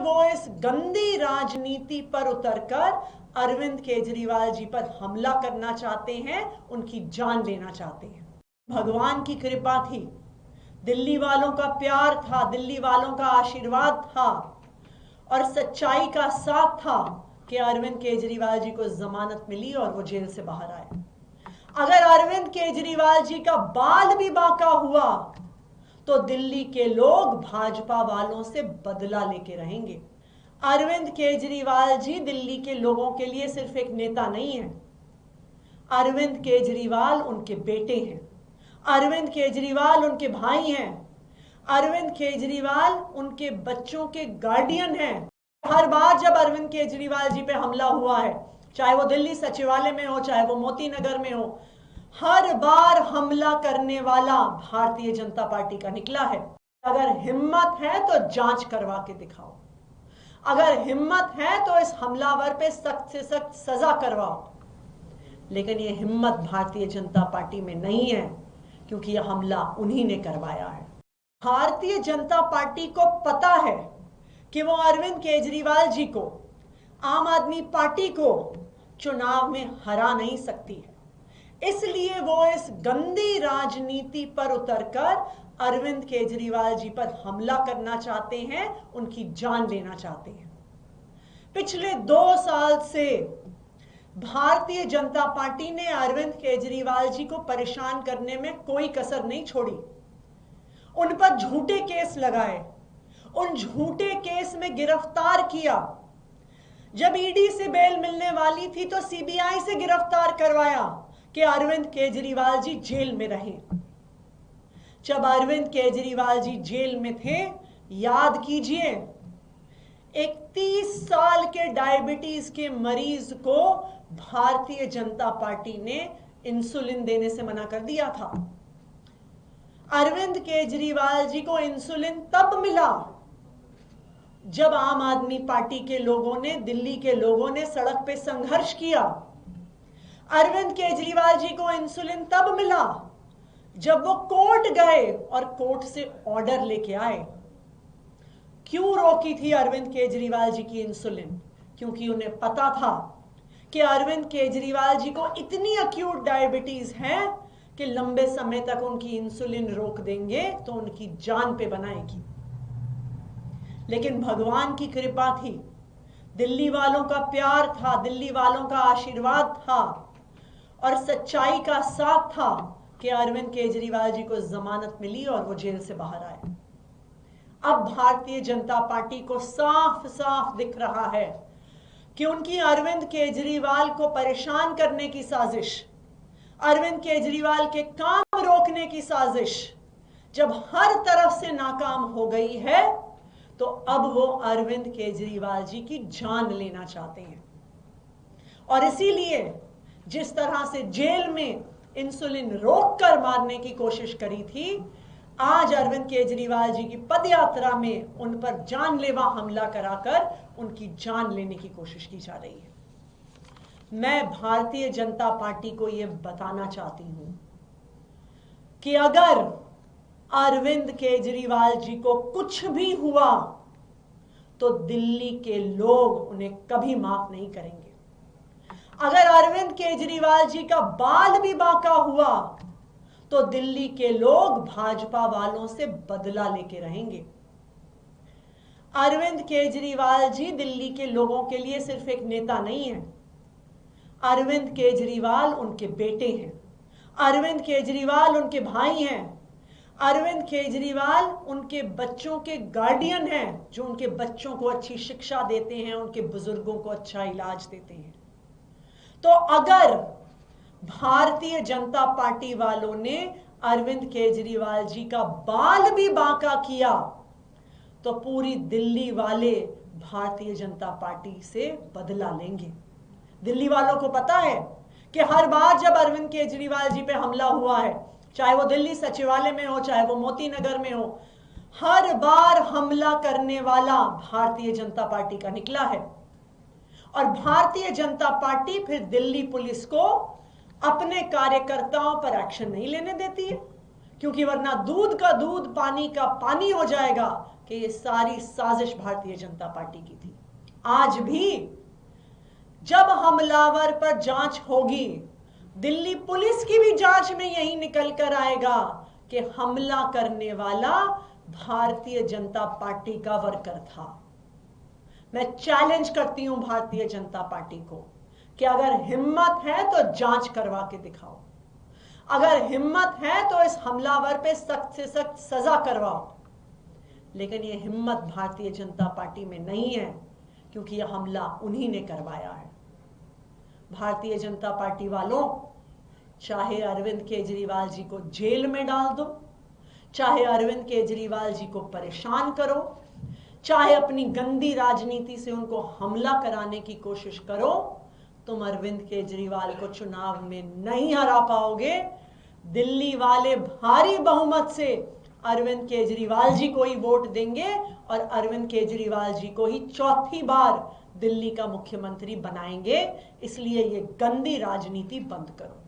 वो इस गंदी राजनीति पर उतरकर अरविंद केजरीवाल जी पर हमला करना चाहते हैं, उनकी जान लेना चाहते हैं। भगवान की कृपा थी, दिल्ली वालों का प्यार था, दिल्ली वालों का आशीर्वाद था और सच्चाई का साथ था कि अरविंद केजरीवाल जी को जमानत मिली और वो जेल से बाहर आए। अगर अरविंद केजरीवाल जी का बाल भी बांका हुआ तो दिल्ली के लोग भाजपा वालों से बदला लेके रहेंगे। अरविंद केजरीवाल जी दिल्ली के लोगों के लिए सिर्फ एक नेता नहीं है, अरविंद केजरीवाल उनके बेटे हैं, अरविंद केजरीवाल उनके भाई हैं, अरविंद केजरीवाल उनके बच्चों के गार्डियन हैं। हर बार जब अरविंद केजरीवाल जी पे हमला हुआ है, चाहे वो दिल्ली सचिवालय में हो, चाहे वो मोती नगर में हो, हर बार हमला करने वाला भारतीय जनता पार्टी का निकला है। अगर हिम्मत है तो जांच करवा के दिखाओ, अगर हिम्मत है तो इस हमलावर पे सख्त से सख्त सजा करवाओ। लेकिन ये हिम्मत भारतीय जनता पार्टी में नहीं है, क्योंकि यह हमला उन्हीं ने करवाया है। भारतीय जनता पार्टी को पता है कि वो अरविंद केजरीवाल जी को, आम आदमी पार्टी को चुनाव में हरा नहीं सकती है, इसलिए वो इस गंदी राजनीति पर उतरकर अरविंद केजरीवाल जी पर हमला करना चाहते हैं, उनकी जान लेना चाहते हैं। पिछले 2 साल से भारतीय जनता पार्टी ने अरविंद केजरीवाल जी को परेशान करने में कोई कसर नहीं छोड़ी। उन पर झूठे केस लगाए, उन झूठे केस में गिरफ्तार किया। जब ईडी से बेल मिलने वाली थी तो सीबीआई से गिरफ्तार करवाया कि अरविंद केजरीवाल जी जेल में रहे। जब अरविंद केजरीवाल जी जेल में थे, याद कीजिए, एक 30 साल के डायबिटीज के मरीज को भारतीय जनता पार्टी ने इंसुलिन देने से मना कर दिया था। अरविंद केजरीवाल जी को इंसुलिन तब मिला जब आम आदमी पार्टी के लोगों ने, दिल्ली के लोगों ने सड़क पे संघर्ष किया। अरविंद केजरीवाल जी को इंसुलिन तब मिला जब वो कोर्ट गए और कोर्ट से ऑर्डर लेके आए। क्यों रोकी थी अरविंद केजरीवाल जी की इंसुलिन? क्योंकि उन्हें पता था कि अरविंद केजरीवाल जी को इतनी अक्यूट डायबिटीज है कि लंबे समय तक उनकी इंसुलिन रोक देंगे तो उनकी जान पे बनाएगी। लेकिन भगवान की कृपा थी, दिल्ली वालों का प्यार था, दिल्ली वालों का आशीर्वाद था और सच्चाई का साथ था कि अरविंद केजरीवाल जी को जमानत मिली और वो जेल से बाहर आए। अब भारतीय जनता पार्टी को साफ साफ दिख रहा है कि उनकी अरविंद केजरीवाल को परेशान करने की साजिश, अरविंद केजरीवाल के काम रोकने की साजिश जब हर तरफ से नाकाम हो गई है, तो अब वो अरविंद केजरीवाल जी की जान लेना चाहते हैं। और इसीलिए जिस तरह से जेल में इंसुलिन रोककर मारने की कोशिश करी थी, आज अरविंद केजरीवाल जी की पदयात्रा में उन पर जानलेवा हमला कराकर उनकी जान लेने की कोशिश की जा रही है। मैं भारतीय जनता पार्टी को यह बताना चाहती हूं कि अगर अरविंद केजरीवाल जी को कुछ भी हुआ तो दिल्ली के लोग उन्हें कभी माफ नहीं करेंगे। अगर अरविंद केजरीवाल जी का बाल भी बांका हुआ तो दिल्ली के लोग भाजपा वालों से बदला लेके रहेंगे। अरविंद केजरीवाल जी दिल्ली के लोगों के लिए सिर्फ एक नेता नहीं है, अरविंद केजरीवाल उनके बेटे हैं, अरविंद केजरीवाल उनके भाई हैं, अरविंद केजरीवाल उनके बच्चों के गार्डियन हैं, जो उनके बच्चों को अच्छी शिक्षा देते हैं, उनके बुजुर्गों को अच्छा इलाज देते हैं। तो अगर भारतीय जनता पार्टी वालों ने अरविंद केजरीवाल जी का बाल भी बांका किया तो पूरी दिल्ली वाले भारतीय जनता पार्टी से बदला लेंगे। दिल्ली वालों को पता है कि हर बार जब अरविंद केजरीवाल जी पे हमला हुआ है, चाहे वो दिल्ली सचिवालय में हो, चाहे वो मोती नगर में हो, हर बार हमला करने वाला भारतीय जनता पार्टी का निकला है। और भारतीय जनता पार्टी फिर दिल्ली पुलिस को अपने कार्यकर्ताओं पर एक्शन नहीं लेने देती है, क्योंकि वरना दूध का दूध पानी का पानी हो जाएगा कि ये सारी साजिश भारतीय जनता पार्टी की थी। आज भी जब हमलावर पर जांच होगी, दिल्ली पुलिस की भी जांच में यही निकल कर आएगा कि हमला करने वाला भारतीय जनता पार्टी का वर्कर था। मैं चैलेंज करती हूं भारतीय जनता पार्टी को कि अगर हिम्मत है तो जांच करवा के दिखाओ, अगर हिम्मत है तो इस हमलावर पे सख्त से सख्त सजा करवाओ। लेकिन यह हिम्मत भारतीय जनता पार्टी में नहीं है, क्योंकि यह हमला उन्हीं ने करवाया है। भारतीय जनता पार्टी वालों, चाहे अरविंद केजरीवाल जी को जेल में डाल दो, चाहे अरविंद केजरीवाल जी को परेशान करो, चाहे अपनी गंदी राजनीति से उनको हमला कराने की कोशिश करो, तुम अरविंद केजरीवाल को चुनाव में नहीं हरा पाओगे। दिल्ली वाले भारी बहुमत से अरविंद केजरीवाल जी को ही वोट देंगे और अरविंद केजरीवाल जी को ही चौथी बार दिल्ली का मुख्यमंत्री बनाएंगे। इसलिए ये गंदी राजनीति बंद करो।